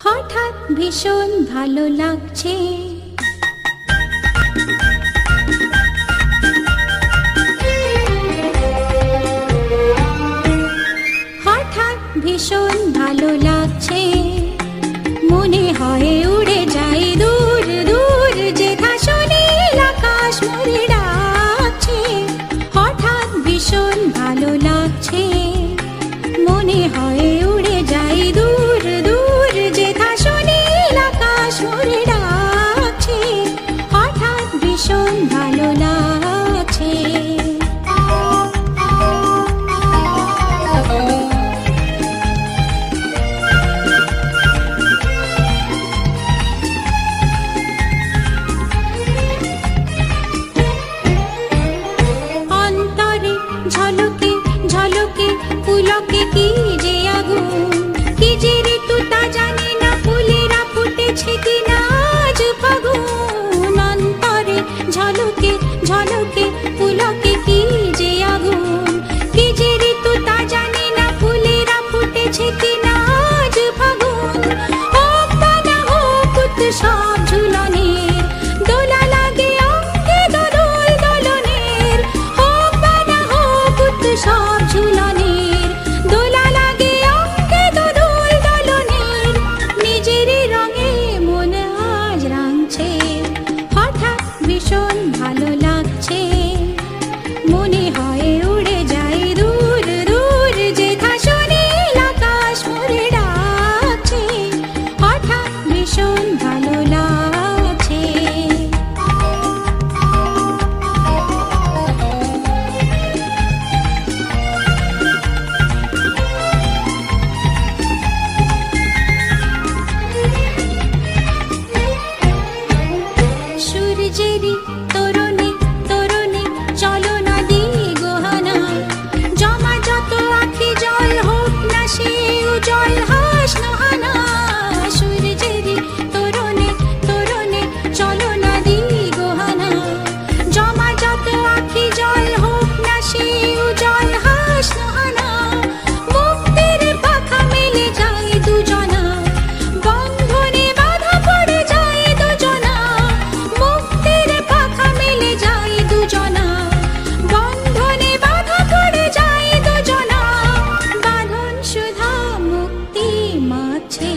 হঠাৎ ভীষণ ভালো লাগছে। হঠাৎ ভীষণ ভালো লাগছে, মনে হয় উড়ে যাই দূর দূর, যেথা সুনীল আকাশ মোরে ডাকছে। হঠাৎ ভীষণ ভালো লাগছে, মনে হয় উড়ে যাই দূর দূর, যেথা সুনীল আকাশ মোরে ডাকছে। হঠাৎ ভীষণ ভালো লাগছে। অন্তরে ঝলকে ঝলকে পুলকে কি যে আগুন, কি যে ঋতু তা জানি না, ফুলেরা ফুটেছে কিনা আজ ফাগুন। অন্তরে ঝলকে ঝলকে পুলকে কি যে আগুন, কি যে ঋতু তা জানি না, ফুলেরা ফুটেছে কিনা আজ ফাগুন। হোক বা না হোক উৎসব ঝুলনের, দোলা লাগে অঙ্গে দোদুল দোলনের। হোক বা না হোক উৎসব ঝুলনের, দোলা লাগে অঙ্গে দোদুল দোলনের। নিজেরই রঙে মন আজ রাঙছে, হঠাৎ ভীষণ ভালো লাগছে। মনে হয় উড়ে যাই দূর দূর, যেথা সুনীল আকাশ মোরে ডাকছে। হঠাৎ ভীষণ ভালো লাগছে। সূর্যেরই তরুণে তরুণে চলো না দিগোহানা, জমা যত আখি জল হোক না সে উজ্জ্বল হাস নোহানা। সূর্যেরই তরুণে তরুণে চলো না দিগোহানা, জমা যত আখি জল হোক না সে উজ্জ্বল হাস নোহানা। মুক্তির পাখা মেলে যায় দুজনা, বন্ধনে বাধা পড়ে যায় দুজনা। মুক্তির পাখা মেলে যায় দুজনা, বন্ধনে বাধা পড়ে যায় দুজনা। বাঁধন সুধা মুক্তি মাছে।